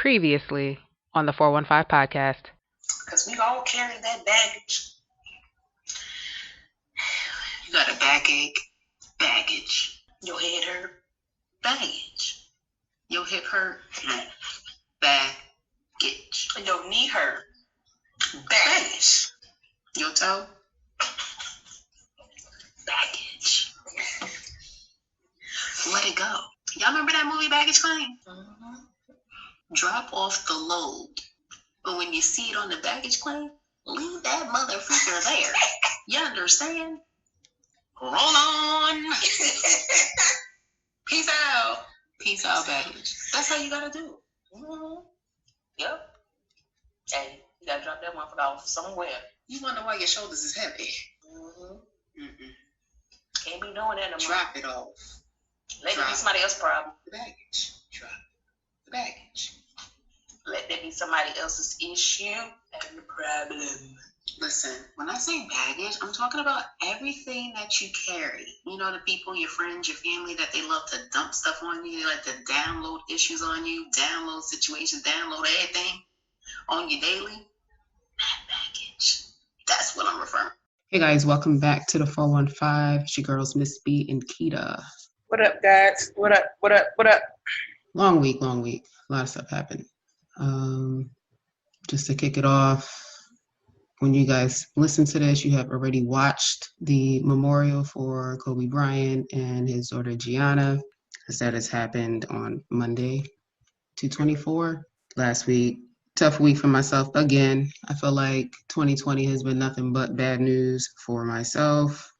Previously on the 415 podcast. Because we all carry that baggage. You got a backache, baggage. Your head hurt, baggage. Your hip hurt, baggage. Your knee hurt, baggage. Your toe, baggage. Let it go. Y'all remember that movie Baggage Claim? Mm-hmm. Drop off the load. But when you see it on the baggage claim, leave that motherfucker there. You understand? Roll on. Peace out. Peace out, baggage. That's how you gotta do. Mm-hmm. Yep. Hey, you gotta drop that motherfucker off somewhere. You wonder why your shoulders is heavy. Mm-hmm. Can't be doing that no more. Drop it off. Let it be somebody else's problem. The baggage. Drop the baggage. Let that be somebody else's issue and the problem. Listen, when I say baggage, I'm talking about everything that you carry. You know, the people, your friends, your family, that they love to dump stuff on you. They like to download issues on you, download situations, download everything on you daily. That baggage. That's what I'm referring to. Hey guys, welcome back to the 415. It's your girls, Miss B and Keita. What up, guys? What up? Long week. A lot of stuff happened. Just to kick it off, when you guys listen to this, you have already watched the memorial for Kobe Bryant and his daughter Gianna, as that has happened on Monday, 2/24. Last week, tough week for myself again. I feel like 2020 has been nothing but bad news for myself,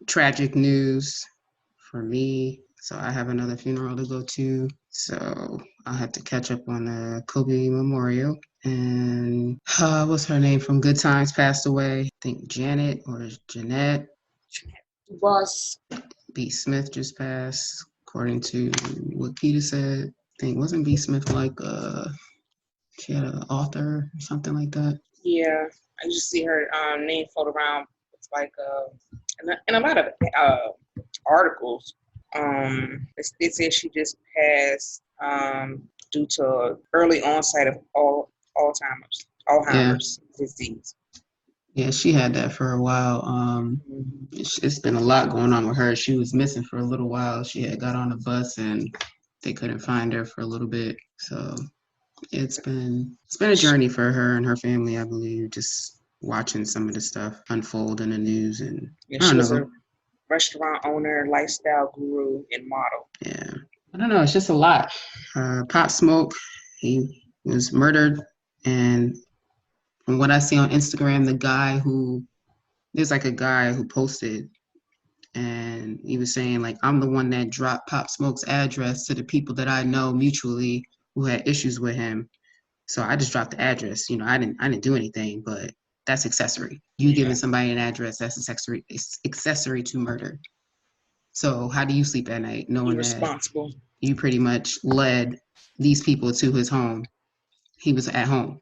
tragic news for me. So I have another funeral to go to. So I'll have to catch up on the Kobe memorial. And what's her name from Good Times passed away. I think Janet or Jeanette. Was B. Smith just passed, according to what Keita said. I think wasn't B. Smith like she had an author or something like that? Yeah, I just see her name float around. It's like in a lot of articles. It says she just passed due to early onset of Alzheimer's disease. Yeah, she had that for a while. It's been a lot going on with her. She was missing for a little while. She had got on a bus and they couldn't find her for a little bit. So it's been a journey for her and her family, I believe, just watching some of the stuff unfold in the news. And yeah, she was a restaurant owner, lifestyle guru, and model. Yeah, I don't know. It's just a lot. Pop Smoke, he was murdered, and from what I see on Instagram, there's like a guy who posted, and he was saying like, I'm the one that dropped Pop Smoke's address to the people that I know mutually who had issues with him. So I just dropped the address. You know, I didn't do anything, but that's accessory. You giving somebody an address, that's accessory to murder. So how do you sleep at night knowing that you pretty much led these people to his home? He was at home.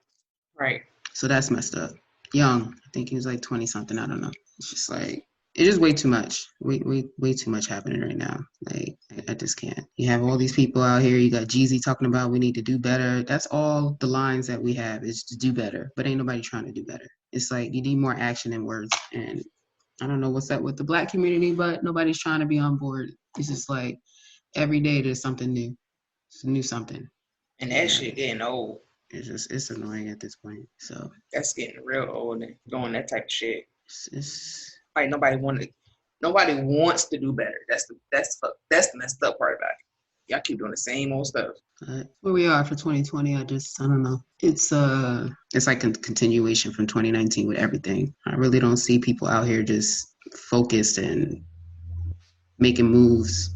Right. So that's messed up. Young. I think he was like 20 something. I don't know. It's just like, it's just way too much. Way too much happening right now. Like, I just can't. You have all these people out here. You got Jeezy talking about we need to do better. That's all the lines that we have is to do better. But ain't nobody trying to do better. It's like you need more action than words. And I don't know what's up with the Black community, but nobody's trying to be on board. It's just like every day there's something new. It's a new something. And that shit getting old. It's annoying at this point. So that's getting real old and doing that type of shit. It's like nobody wants to do better. That's the messed up part about it. Y'all keep doing the same old stuff. Where we are for 2020, I don't know. It's like a continuation from 2019 with everything. I really don't see people out here just focused and making moves.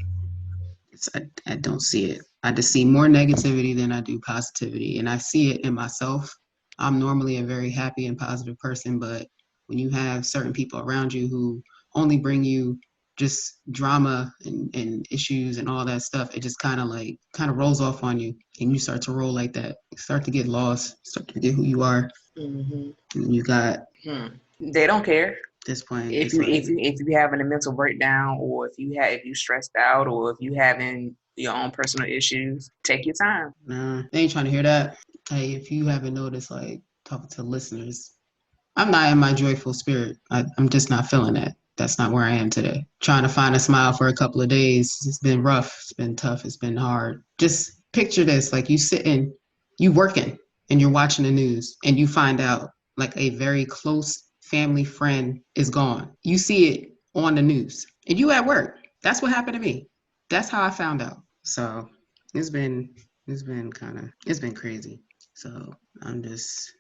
I don't see it. I just see more negativity than I do positivity, and I see it in myself. I'm normally a very happy and positive person, but when you have certain people around you who only bring you just drama and issues and all that stuff, it just kind of rolls off on you, and you start to roll like that. You start to get lost, start to forget who you are. Mm-hmm. And you got they don't care. This point, if you having a mental breakdown, or if you stressed out, or if you having your own personal issues. Take your time. Nah, they ain't trying to hear that. Hey, if you haven't noticed, like talking to listeners, I'm not in my joyful spirit. I'm just not feeling that. That's not where I am today. Trying to find a smile for a couple of days. It's been rough. It's been tough. It's been hard. Just picture this, like you sitting, you working and you're watching the news and you find out like a very close family friend is gone. You see it on the news and you at work. That's what happened to me. That's how I found out. So it's been crazy. So that's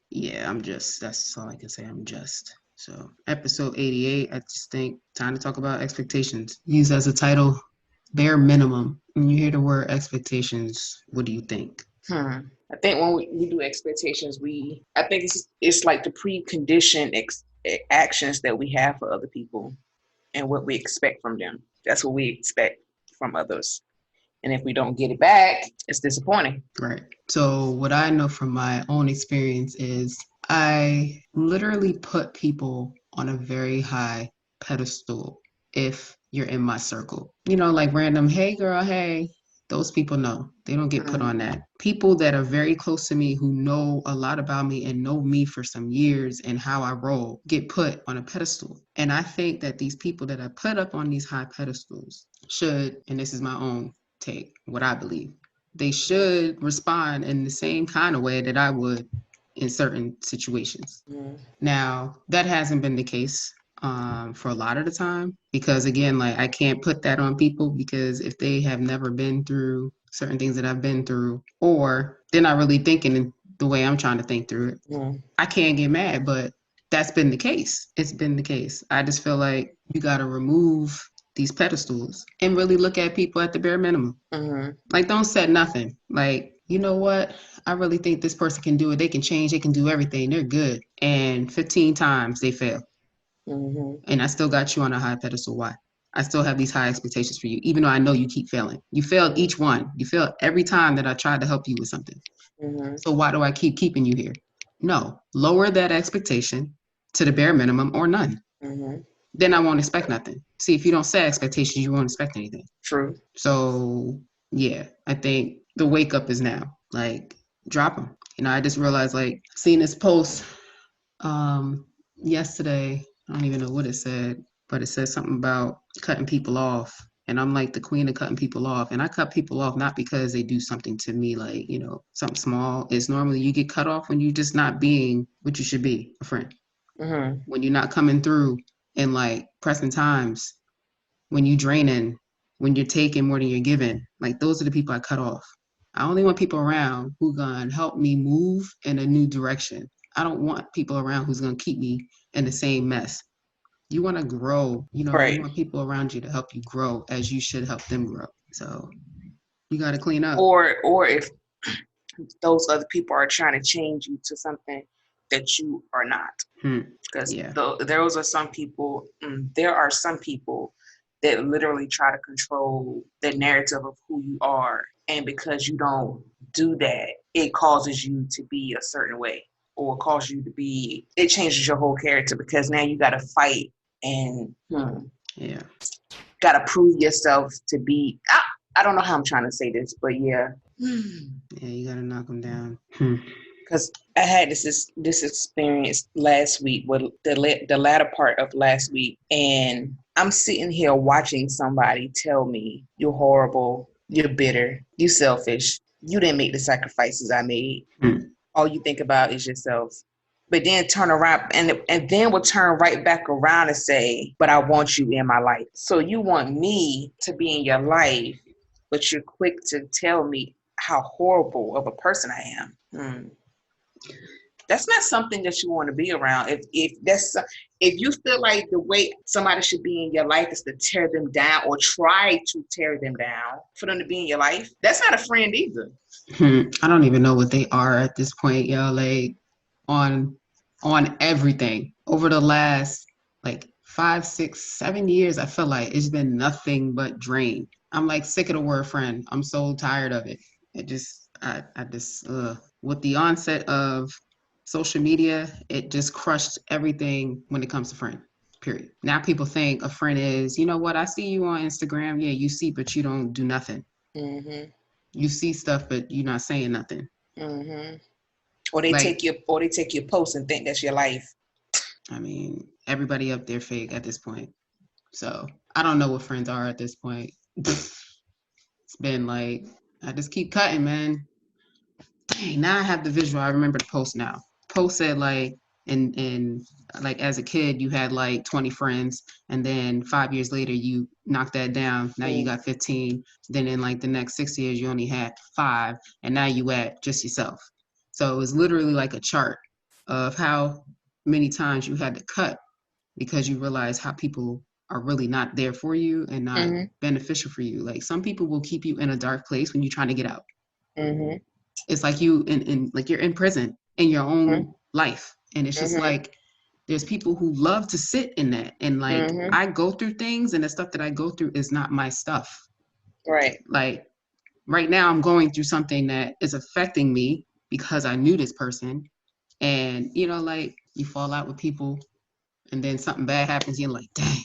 all I can say. I'm just. So episode 88, I just think time to talk about expectations. Use as a title, bare minimum. When you hear the word expectations, what do you think? I think when we do expectations, I think it's like the preconditioned actions that we have for other people and what we expect from them. That's what we expect from others. And if we don't get it back, it's disappointing. Right. So what I know from my own experience is I literally put people on a very high pedestal if you're in my circle. You know, like random, hey girl, hey. Those people know. They don't get put on that. People that are very close to me who know a lot about me and know me for some years and how I roll get put on a pedestal. And I think that these people that are put up on these high pedestals should, and this is my own take, what I believe, they should respond in the same kind of way that I would in certain situations. Now, that hasn't been the case for a lot of the time, because again, like I can't put that on people because if they have never been through certain things that I've been through, or they're not really thinking the way I'm trying to think through it, I can't get mad, but that's been the case. It's been the case. I just feel like you got to remove these pedestals and really look at people at the bare minimum. Like, don't set nothing. Like, you know what? I really think this person can do it. They can change. They can do everything. They're good. And 15 times they fail. And I still got you on a high pedestal. Why? I still have these high expectations for you, even though I know you keep failing. You failed each one. You failed every time that I tried to help you with something. So why do I keep keeping you here? No, lower that expectation to the bare minimum or none. Then I won't expect nothing. See, if you don't set expectations, you won't expect anything. True. So yeah, I think the wake up is now. Like, drop them. You know, I just realized, like, seeing this post yesterday. I don't even know what it said, but it said something about cutting people off. And I'm like the queen of cutting people off. And I cut people off not because they do something to me, like, you know, something small. It's normally you get cut off when you're just not being what you should be, a friend. When you're not coming through in like pressing times, when you draining, when you're taking more than you're giving. Like, those are the people I cut off. I only want people around who gonna help me move in a new direction. I don't want people around who's gonna keep me in the same mess. You want to grow, you know, Right. You want people around you to help you grow as you should help them grow. So you got to clean up. Or if those other people are trying to change you to something that you are not. Because there are some people that literally try to control the narrative of who you are. And because you don't do that, it causes you to be a certain way. Or cause you to be, it changes your whole character because now you got to fight and got to prove yourself to be, I don't know how I'm trying to say this, but yeah. Yeah, you got to knock them down. Because I had this experience last week, with the latter part of last week, and I'm sitting here watching somebody tell me, you're horrible, you're bitter, you're selfish, you didn't make the sacrifices I made. All you think about is yourself. But then turn around and then will turn right back around and say, but I want you in my life. So you want me to be in your life, but you're quick to tell me how horrible of a person I am. That's not something that you want to be around. If you feel like the way somebody should be in your life is to tear them down or try to tear them down for them to be in your life, that's not a friend either. I don't even know what they are at this point, yo. Like, on everything over the last like 5, 6, 7 years, I feel like it's been nothing but drain. I'm like sick of the word friend. I'm so tired of it. With the onset of social media, it just crushed everything when it comes to friend, period. Now people think a friend is, you know what, I see you on Instagram. Yeah, you see, but you don't do nothing. Mm-hmm. You see stuff, but you're not saying nothing. Mm-hmm. Or they Like, take your post and think that's your life. I mean, everybody up there fake at this point. So I don't know what friends are at this point. It's been like, I just keep cutting, man. Dang, now I have the visual. I remember the post now. Post said like, and like as a kid, you had like 20 friends, and then 5 years later, you knocked that down. Now you got 15. Then in like the next 6 years, you only had 5, and now you at just yourself. So it was literally like a chart of how many times you had to cut because you realize how people are really not there for you and not Mm-hmm. beneficial for you. Like some people will keep you in a dark place when you're trying to get out. Mm-hmm. It's like you in like you're in prison in your own life. And it's just Mm-hmm. like there's people who love to sit in that. And like Mm-hmm. I go through things and the stuff that I go through is not my stuff. Right. Like right now I'm going through something that is affecting me because I knew this person. And you know, like you fall out with people and then something bad happens, you're like, dang,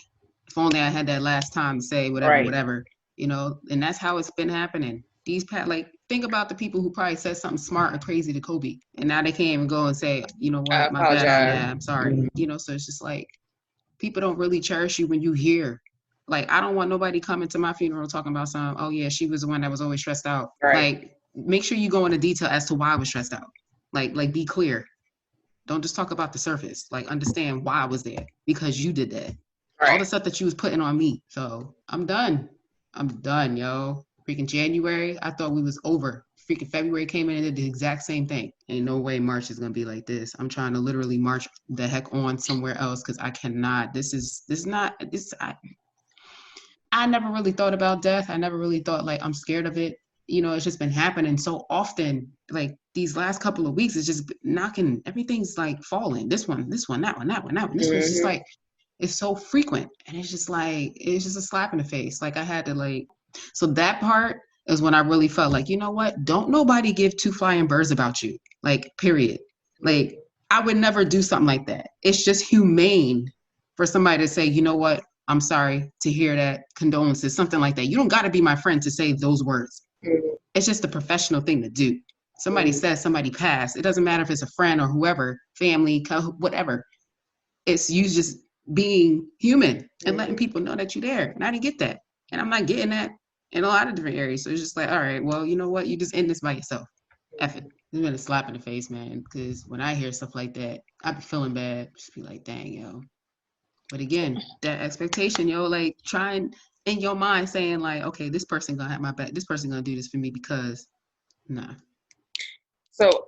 if only I had that last time to say whatever, Right. whatever, you know, and that's how it's been happening. Like, think about the people who probably said something smart or crazy to Kobe, and now they can't even go and say, you know I what, my bad on apologize. that, I'm sorry. You know, so it's just like, people don't really cherish you when you hear. Like, I don't want nobody coming to my funeral talking about some, oh yeah, she was the one that was always stressed out. Right. Like, make sure you go into detail as to why I was stressed out. Like be clear. Don't just talk about the surface. Like, understand why I was there because you did that. All the Right. stuff that you was putting on me. So I'm done. I'm done, yo. Freaking January, I thought we was over. Freaking February came in and did the exact same thing. Ain't no way March is gonna be like this. I'm trying to literally march the heck on somewhere else because I cannot. This is not this. I never really thought about death. I never really thought like I'm scared of it. You know, it's just been happening so often. Like these last couple of weeks, it's just knocking. Everything's like falling. This one, that one, that one, that one. This one's just Mm-hmm. like it's so frequent, and it's just like it's just a slap in the face. Like I had to like. So that part is when I really felt like, you know what? Don't nobody give two flying birds about you. Like period. Like I would never do something like that. It's just humane for somebody to say, you know what? I'm sorry to hear that, condolences, something like that. You don't got to be my friend to say those words. Mm-hmm. It's just a professional thing to do. Somebody Mm-hmm. says somebody passed. It doesn't matter if it's a friend or whoever, family, whatever. It's you just being human and letting people know that you're there. And I didn't get that. And I'm not getting that in a lot of different areas. So it's just like, all right, well, you know what? You just end this by yourself. F it. It's been a slap in the face, man. Because when I hear stuff like that, I be feeling bad. Just be like, dang, yo. But again, that expectation, yo, like trying in your mind saying like, okay, this person gonna have my back. This person gonna do this for me because, nah, So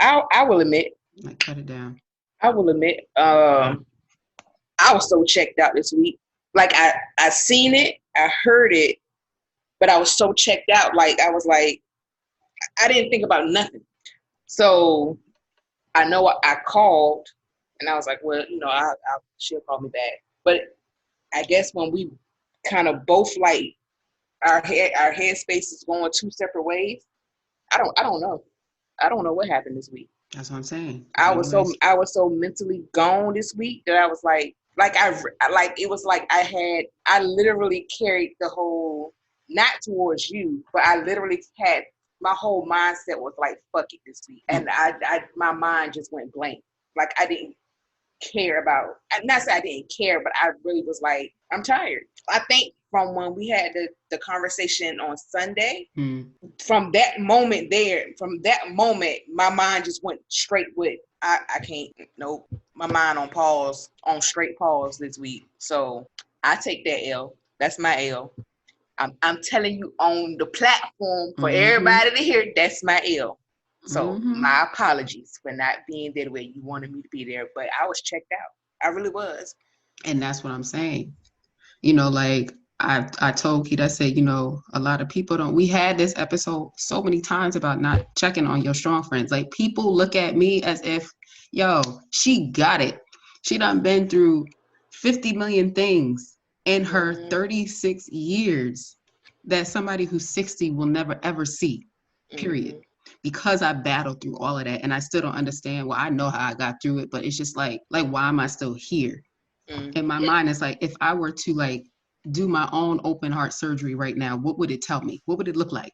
I will admit, like cut it down. I was so checked out this week. Like I seen it, I heard it, but I was so checked out. Like I was like, I didn't think about nothing. So I know I called, and I was like, well, you know, she'll call me back. But I guess when we kind of both like our headspace is going two separate ways. I don't know. I don't know what happened this week. That's what I'm saying. I was so mentally gone this week that I was like it was like I literally carried the whole, not towards you, but I literally had my whole mindset was like, fuck it this week. And my mind just went blank. Like I didn't care about, not say I didn't care, but I really was like, I'm tired. I think from when we had the conversation on Sunday, from that moment, my mind just went straight with, I can't, nope, my mind on straight pause this week. So I take that L. That's my L. I'm telling you on the platform for everybody to hear, that's my L. So my apologies for not being there the way you wanted me to be there, but I was checked out. I really was. And that's what I'm saying. You know, like I told Keith, I said, you know, a lot of people don't, we had this episode so many times about not checking on your strong friends. Like people look at me as if, yo, she got it. She done been through 50 million things in her 36 years that somebody who's 60 will never ever see, period. Because I battled through all of that and I still don't understand. Well, I know how I got through it, but it's just like why am I still here? In my mind, it's like, if I were to like do my own open heart surgery right now, what would it tell me? What would it look like?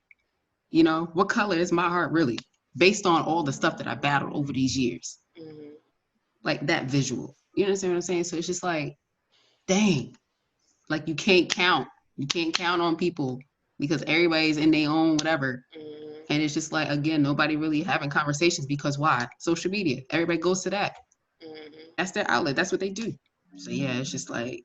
You know, what color is my heart really? Based on all the stuff that I battled over these years. Mm-hmm. Like that visual. You understand what I'm saying? So it's just like, dang. Like you can't count. You can't count on people because everybody's in their own whatever. Mm-hmm. And it's just like, again, nobody really having conversations because why? Social media. Everybody goes to that. Mm-hmm. That's their outlet. That's what they do. So yeah, it's just like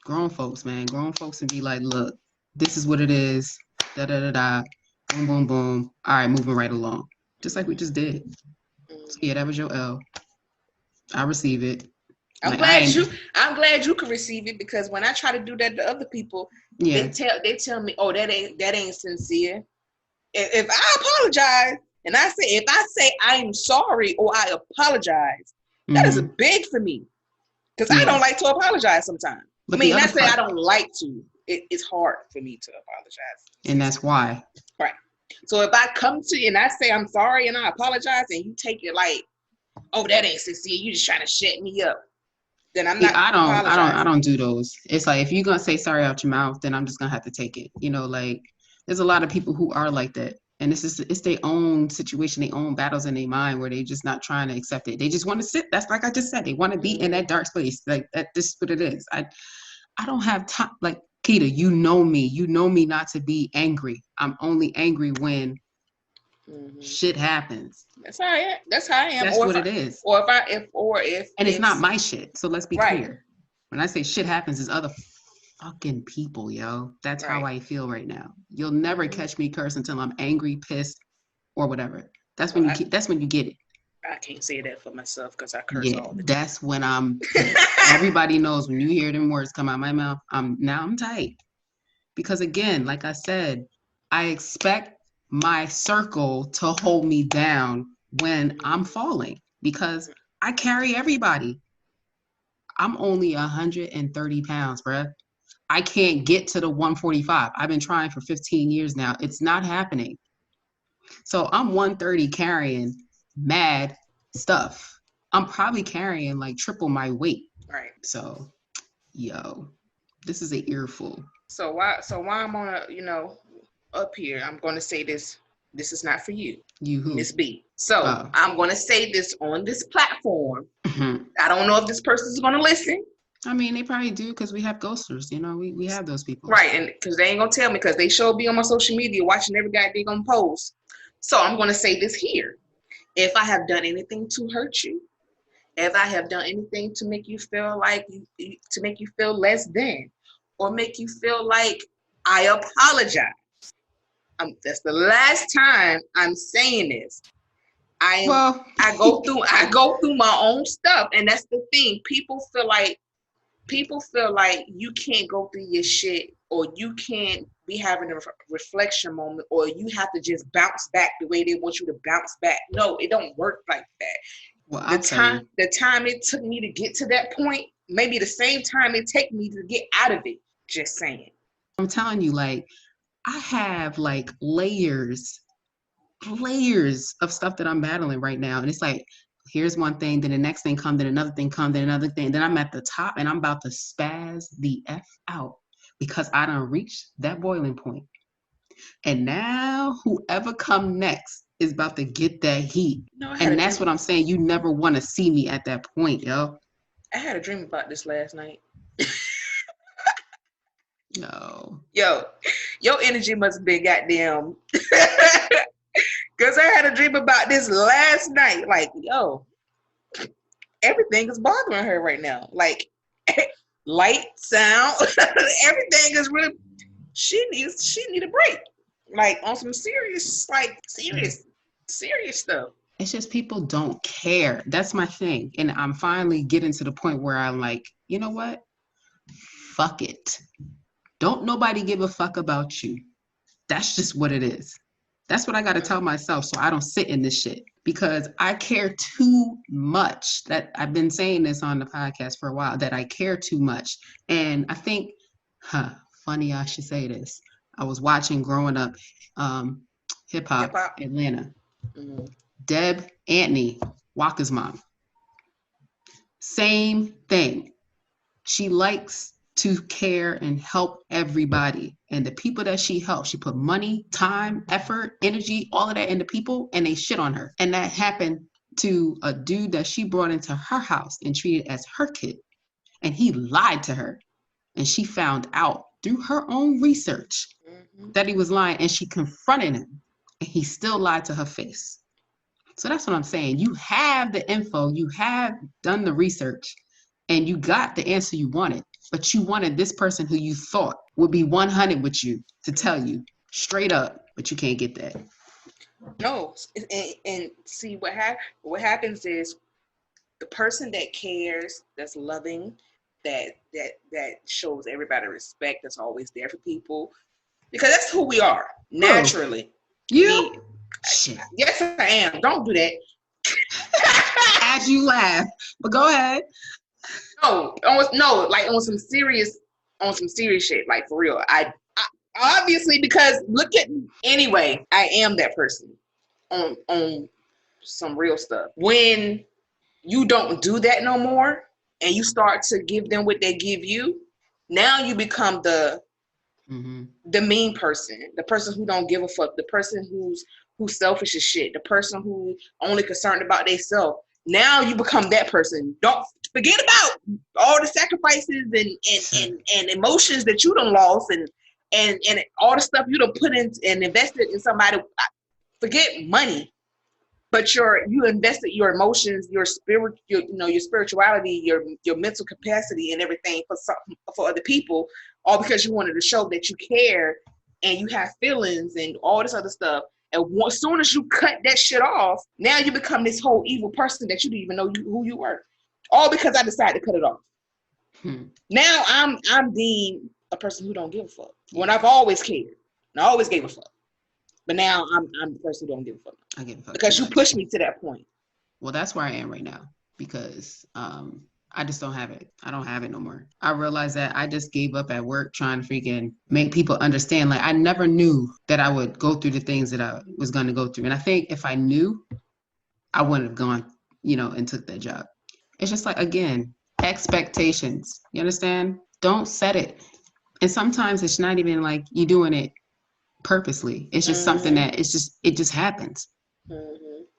grown folks, man. Grown folks and be like, look, this is what it is. Da da da da. Boom, boom, boom. All right, moving right along. Just like we just did. So yeah, that was your L. I receive it. I'm Like, glad you can receive it, because when I try to do that to other people, yeah. they tell me, oh, that ain't sincere. If I apologize and if I say I'm sorry or I apologize, that is big for me, because I don't like to apologize sometimes. But I mean, not say I don't like to. It's hard for me to apologize, and that's why. Right. So if I come to you and I say I'm sorry and I apologize, and you take it like, oh, that ain't sincere, you just trying to shut me up, then I'm not. I don't do those. It's like, if you're gonna say sorry out your mouth, then I'm just gonna have to take it. You know, like there's a lot of people who are like that, and it's their own situation, their own battles in their mind where they just not trying to accept it. They just want to sit. That's like I just said, they want to be in that dark space. Like that. This is what it is. I don't have time. Like Keita, you know me not to be angry. I'm only angry when shit happens. That's how I am. That's what it is. Or if and it's not my shit. So let's be clear. When I say shit happens, it's other fucking people, yo. That's how I feel right now. You'll never catch me curse until I'm angry, pissed, or whatever. That's when you get it. I can't say that for myself because I curse all the time. That's when I'm. Everybody knows when you hear them words come out my mouth. I'm tight, because again, like I said, I expect my circle to hold me down when I'm falling, because I carry everybody. I'm only 130 pounds, bruh. I can't get to the 145. I've been trying for 15 years now. It's not happening. So I'm 130 carrying mad stuff. I'm probably carrying like triple my weight. Right. So, yo, this is an earful. So why I'm on up here, I'm going to say this. This is not for you. You who? Miss B. So I'm going to say this on this platform. I don't know if this person's going to listen. I mean, they probably do, because we have ghosters. You know, we have those people. Right. And because they ain't going to tell me, because they sure be on my social media watching every guy they going to post. So I'm going to say this here. If I have done anything to hurt you, if I have done anything to make you feel like, to make you feel less than, or make you feel like I apologize. That's the last time I'm saying this. I go through my own stuff, and that's the thing. People feel like you can't go through your shit, or you can't be having a reflection moment, or you have to just bounce back the way they want you to bounce back. No, it don't work like that. Well, the time it took me to get to that point, maybe the same time it take me to get out of it. Just saying. I'm telling you, like, I have like layers of stuff that I'm battling right now. And it's like, here's one thing, then the next thing comes, then another thing comes, then another thing. Then I'm at the top and I'm about to spaz the F out because I done reached that boiling point. And now whoever come next is about to get that heat. And that's what I'm saying. You never want to see me at that point, yo. I had a dream about this last night. No. Yo, your energy must have been goddamn. Because I had a dream about this last night. Like, yo, everything is bothering her right now. Like, light, sound, everything is really, she need a break. Like, on some serious stuff. It's just people don't care. That's my thing. And I'm finally getting to the point where I'm like, you know what? Fuck it. Don't nobody give a fuck about you. That's just what it is. That's what I got to tell myself so I don't sit in this shit, because I care too much. That I've been saying this on the podcast for a while, that I care too much. And I think, funny I should say this. I was watching growing up hip hop Atlanta. Mm-hmm. Deb Antony, Waka's mom. Same thing. She likes to care and help everybody. And the people that she helped, she put money, time, effort, energy, all of that into people, and they shit on her. And that happened to a dude that she brought into her house and treated as her kid. And he lied to her. And she found out through her own research that he was lying, and she confronted him. And he still lied to her face. So that's what I'm saying. You have the info, you have done the research, and you got the answer you wanted. But you wanted this person who you thought would be 100 with you to tell you straight up, but you can't get that. No, and see what happens is the person that cares, that's loving, that shows everybody respect, that's always there for people, because that's who we are naturally. You? Shit. Yes, I am. Don't do that. As you laugh, but go ahead. No, like on some serious shit, like for real. I obviously, because look at me. Anyway, I am that person on some real stuff. When you don't do that no more and you start to give them what they give you, now you become the mean person, the person who don't give a fuck, the person who's selfish as shit, the person who only concerned about themselves. Now you become that person. Don't forget about all the sacrifices and emotions that you done lost and all the stuff you done put in and invested in somebody. Forget money, but you invested your emotions, your spirit, your spirituality, your mental capacity and everything for other people, all because you wanted to show that you care and you have feelings and all this other stuff. And as soon as you cut that shit off, now you become this whole evil person that you didn't even know who you were. All because I decided to cut it off. Now I'm deemed a person who don't give a fuck. When I've always cared. And I always gave a fuck. But now I'm the person who don't give a fuck. I give a fuck. Because you pushed me to that point. Well, that's where I am right now. Because I just don't have it. I don't have it no more. I realized that I just gave up at work trying to freaking make people understand. Like, I never knew that I would go through the things that I was going to go through. And I think if I knew, I wouldn't have gone, and took that job. It's just like, again, expectations. You understand? Don't set it. And sometimes it's not even like you doing it purposely. It's just something that it just happens.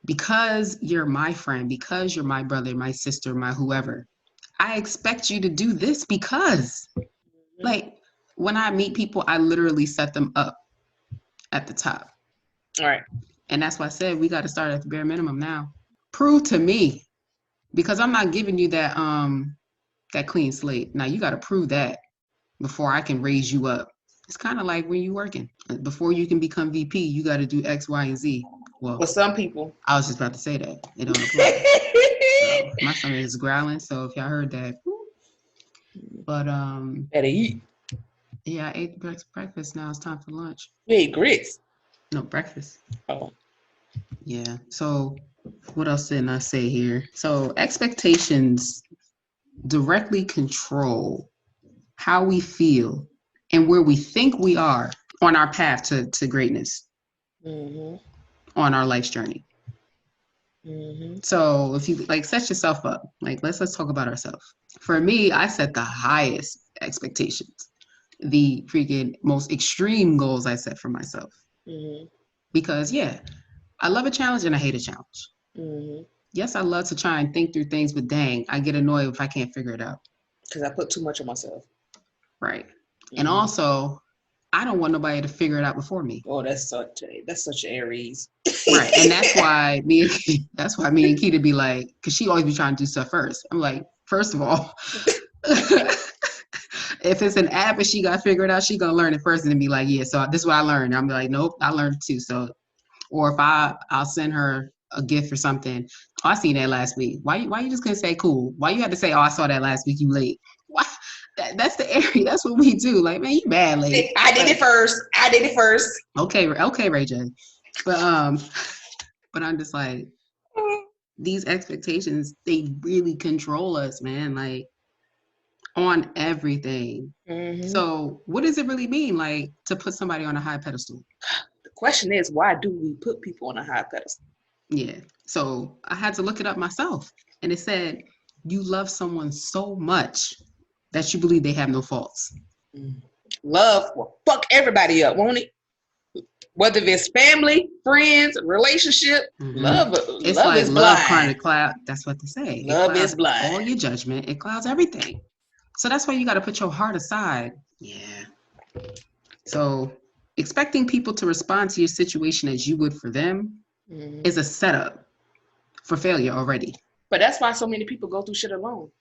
Because you're my friend, because you're my brother, my sister, my whoever, I expect you to do this because, like, when I meet people, I literally set them up at the top. All right. And that's why I said we got to start at the bare minimum now. Prove to me, because I'm not giving you that clean slate. Now you got to prove that before I can raise you up. It's kind of like when you're working. Before you can become VP, you got to do X, Y, and Z. Well, some people. I was just about to say that. It don't apply. My stomach is growling, so if y'all heard that. But better eat. Yeah, I ate breakfast. Now it's time for lunch. You ate grits? No, breakfast. Oh. Yeah. So what else didn't I say here? So expectations directly control how we feel and where we think we are on our path to greatness, on our life's journey. So if you set yourself up, let's talk about ourselves. For me, I set the highest expectations, the freaking most extreme goals I set for myself. Because I love a challenge and I hate a challenge. Yes, I love to try and think through things, but dang, I get annoyed if I can't figure it out. Because I put too much on myself. Right. And also, I don't want nobody to figure it out before me. Oh, that's such Aries. Right. And that's why me and Keita be like, because she always be trying to do stuff first. I'm like, first of all, if it's an app and she got to figure it out, she going to learn it first and then be like, yeah, so this is what I learned. I'm like, nope, I learned it too. So, or if I'll send her a gift or something. Oh, I seen that last week. Why you just couldn't say cool? Why you had to say, oh, I saw that last week, you late? Why? That's the area. That's what we do. Like, man, you bad late. I did it first. Okay, Ray J. But I'm just like, these expectations, they really control us, man. Like, on everything. So what does it really mean, like, to put somebody on a high pedestal? The question is, why do we put people on a high pedestal? Yeah. So I had to look it up myself. And it said, you love someone so much that you believe they have no faults. Love will fuck everybody up, won't it? Whether it's family, friends, relationship, love It's love like is love blind. kind of cloud. That's what they say. Love is It clouds blind. all your judgment. It clouds everything. So that's why you got to put your heart aside. Yeah. So expecting people to respond to your situation as you would for them is a setup for failure already. But that's why so many people go through shit alone.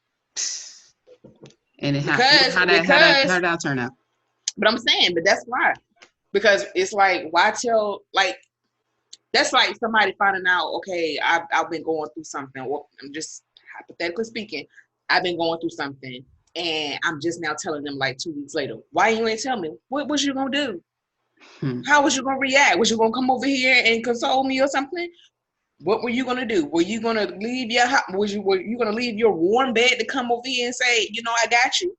And how did that turn out? But I'm saying, but that's why. Because it's like, why tell, like, that's like somebody finding out, okay, I've been going through something. Well, I'm just hypothetically speaking, I've been going through something, and I'm just now telling them like 2 weeks later. Why you ain't tell me? What was you gonna do? How was you gonna react? Was you gonna come over here and console me or something? What were you gonna do? Were you gonna leave your house? Were you gonna leave your warm bed to come over here and say, you know, I got you?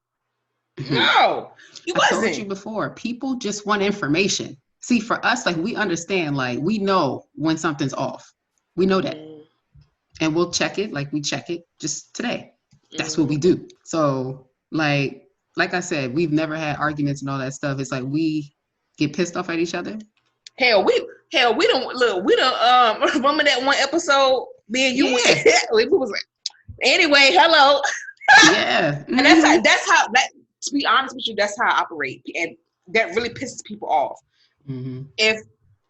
No, you wasn't. I told you before, people just want information. See, for us, like, we understand, like, we know when something's off. We know that. And we'll check it like we check it just today. That's what we do. So, like I said, we've never had arguments and all that stuff. It's like we get pissed off at each other. Hell, we don't look. We don't remember that one episode. Me and you went. We was like, anyway, hello. Yeah, and that's how. To be honest with you, that's how I operate, and that really pisses people off. If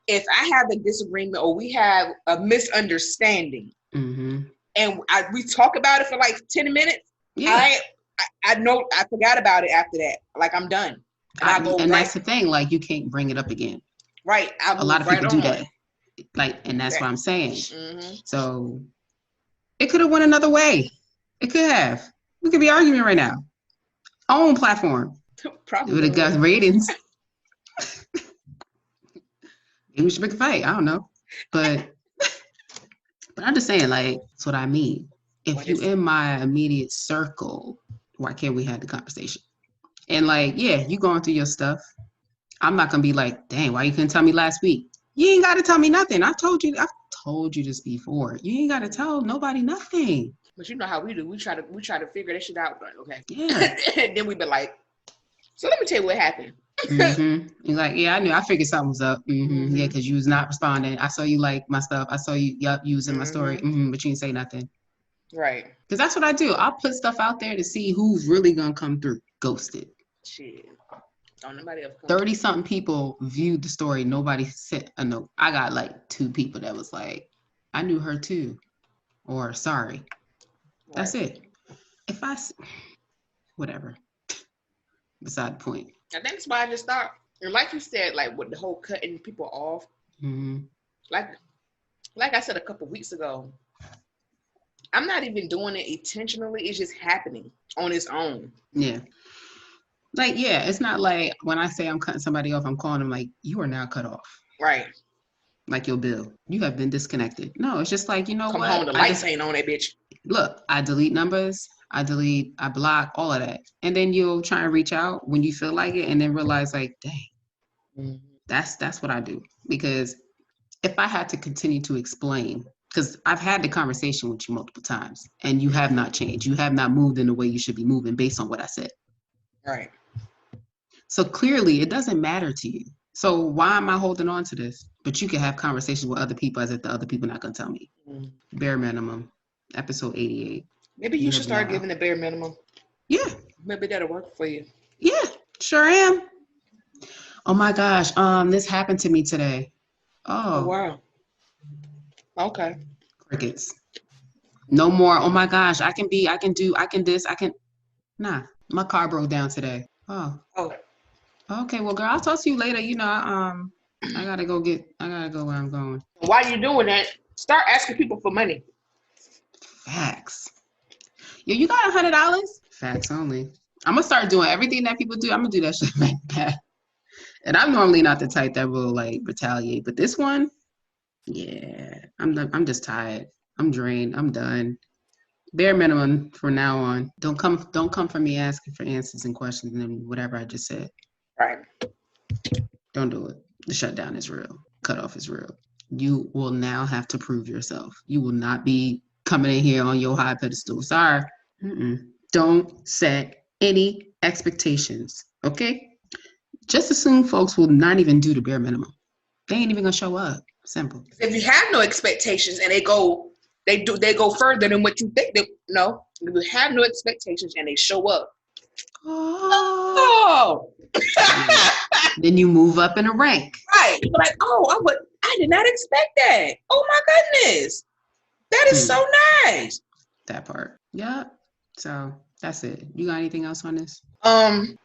I have a disagreement or we have a misunderstanding, and we talk about it for like 10 minutes, I know I forgot about it after that. Like, I'm done. And that's the thing. Like, you can't bring it up again. Right. A lot of people do that. Like, and that's what I'm saying. So it could have went another way. It could have. We could be arguing right now. Own platform. Probably. It would have got ratings. Maybe we should make a fight. I don't know. But I'm just saying, like, that's what I mean. If you in my immediate circle, why can't we have the conversation? And like, yeah, you going through your stuff. I'm not gonna be like, dang, why you couldn't tell me last week? You ain't gotta tell me nothing. I've told you this before. You ain't gotta tell nobody nothing. But you know how we do. We try to figure that shit out. But okay. Yeah. And then we be like, so let me tell you what happened. You're like, yeah, I knew. I figured something was up. Yeah, because you was not responding. I saw you like my stuff. I saw you, using my story. But you didn't say nothing. Right. Because that's what I do. I'll put stuff out there to see who's really gonna come through. Ghosted. Shit. Don't nobody else 30-something people viewed the story. Nobody sent a note. I got like 2 people that was like, I knew her too. Or sorry. Right. That's it. Whatever. Beside the point. I think that's why I just thought, and like you said, like with the whole cutting people off, like I said a couple weeks ago, I'm not even doing it intentionally. It's just happening on its own. Yeah. Like, yeah, it's not like when I say I'm cutting somebody off, I'm calling them like, you are now cut off. Right. Like your bill. You have been disconnected. No, it's just like, you know Come what? home, the lights ain't on that bitch. Look, I delete numbers. I block, all of that. And then you'll try and reach out when you feel like it and then realize like, dang, that's what I do. Because if I had to continue to explain, because I've had the conversation with you multiple times and you have not changed. You have not moved in the way you should be moving based on what I said. Right. So clearly it doesn't matter to you. So why am I holding on to this? But you can have conversations with other people as if the other people are not going to tell me. Bare minimum, episode 88. Maybe you should start giving the bare minimum. Yeah. Maybe that'll work for you. Yeah, sure am. Oh my gosh, this happened to me today. Oh wow. Okay. Crickets. No more. Oh my gosh, Nah, my car broke down today. Oh. Okay, well, girl, I'll talk to you later. You know, I gotta go where I'm going. While you're doing that, start asking people for money. Facts. Yo, you got $100? Facts only. I'm gonna start doing everything that people do. I'm gonna do that shit like that. And I'm normally not the type that will like retaliate, but this one, yeah, I'm just tired. I'm drained. I'm done. Bare minimum from now on. Don't come for me asking for answers and questions and whatever I just said. Right. Don't do it. The shutdown is real. Cutoff is real. You will now have to prove yourself. You will not be coming in here on your high pedestal. Sorry. Don't set any expectations. Okay? Just assume folks will not even do the bare minimum. They ain't even gonna show up. Simple. If you have no expectations and they go further than what you think no. If you have no expectations and they show up. Oh. Then you move up in a rank. Right. You're like, I did not expect that. Oh my goodness. That is so nice. That part. Yeah. So that's it. You got anything else on this? Nope.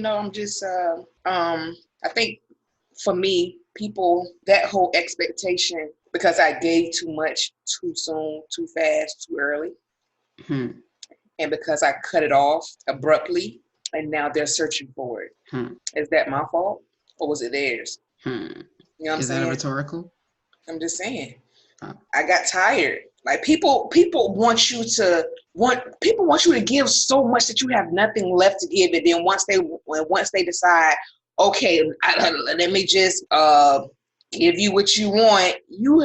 I'm just I think for me, people, that whole expectation, because I gave too much too soon, too fast, too early. And because I cut it off abruptly, and now they're searching for it. Is that my fault, or was it theirs? You know what I'm saying? Is that rhetorical? I'm just saying. I got tired. Like people want you to give so much that you have nothing left to give. And then once they decide, okay, let me just give you what you want, you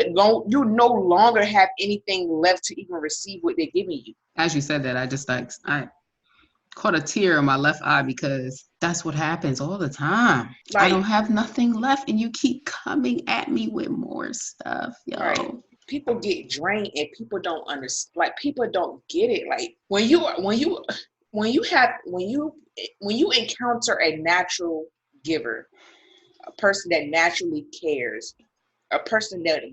no longer have anything left to even receive what they're giving you. As you said that, I caught a tear in my left eye because that's what happens all the time. Right. I don't have nothing left and you keep coming at me with more stuff, yo. Right. People get drained and people don't understand. Like, people don't get it. Like, when you encounter a natural giver, a person that naturally cares, a person that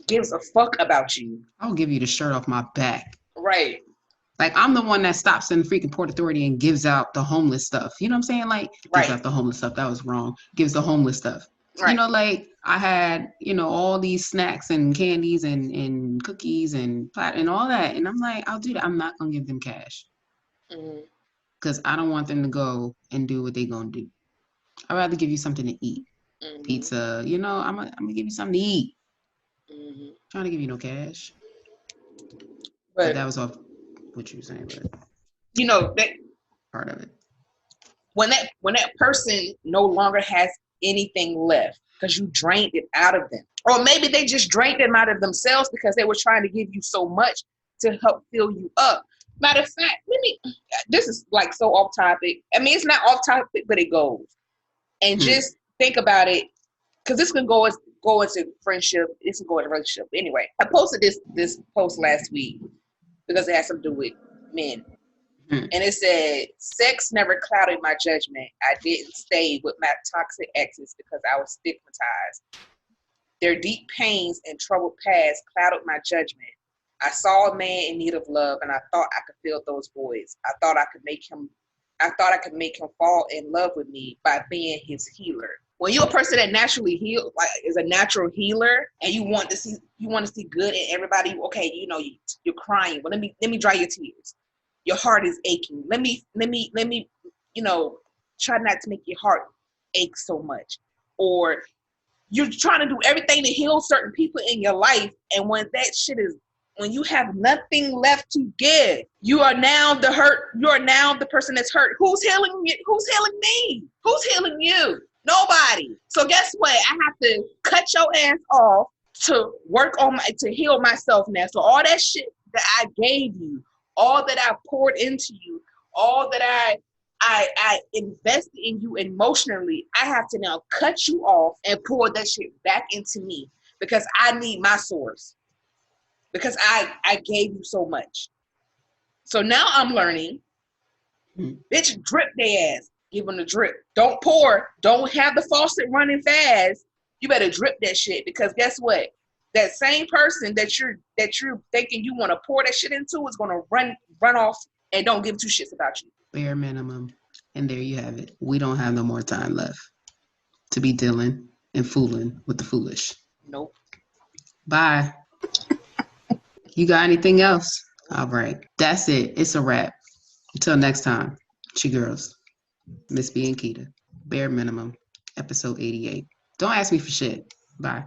gives a fuck about you, I'll give you the shirt off my back. Right. Like, I'm the one that stops in the freaking Port Authority and gives out the homeless stuff. You know what I'm saying? Like, gives out the homeless stuff. That was wrong. Gives the homeless stuff. Right. Like, I had, all these snacks and candies and cookies and all that. And I'm like, I'll do that. I'm not going to give them cash. Because I don't want them to go and do what they're going to do. I'd rather give you something to eat. Pizza, I'm going to give you something to eat. Trying to give you no cash. But that was off what you were saying. But that part of it. When that person no longer has anything left because you drained it out of them, or maybe they just drained them out of themselves because they were trying to give you so much to help fill you up. Matter of fact, this is like so off topic. I mean, it's not off topic, but it goes. And just think about it, because this can go into friendship. This can go into relationship. Anyway, I posted this post last week because it has something to do with men. And it said, sex never clouded my judgment. I didn't stay with my toxic exes because I was stigmatized. Their deep pains and troubled past clouded my judgment. I saw a man in need of love, and I thought I could fill those voids. I thought I could make him fall in love with me by being his healer. When you're a person that naturally is a natural healer, and you want to see good in everybody, okay, you're crying. Well, let me dry your tears. Your heart is aching. Let me, try not to make your heart ache so much. Or you're trying to do everything to heal certain people in your life. And when you have nothing left to give, you are now the hurt. You are now the person that's hurt. Who's healing you? Who's healing me? Who's healing you? Nobody. So guess what? I have to cut your ass off to to heal myself now. So all that shit that I gave you, all that I poured into you, all that I invested in you emotionally, I have to now cut you off and pour that shit back into me because I need my source. Because I gave you so much. So now I'm learning, bitch, drip their ass. Give them the drip. Don't pour. Don't have the faucet running fast. You better drip that shit, because guess what? That same person that you're thinking you want to pour that shit into is going to run off and don't give two shits about you. Bare minimum. And there you have it. We don't have no more time left to be dealing and fooling with the foolish. Nope. Bye. You got anything else? All right. That's it. It's a wrap. Until next time. It's your girls. Miss B and Keita. Bare minimum. Episode 88. Don't ask me for shit. Bye.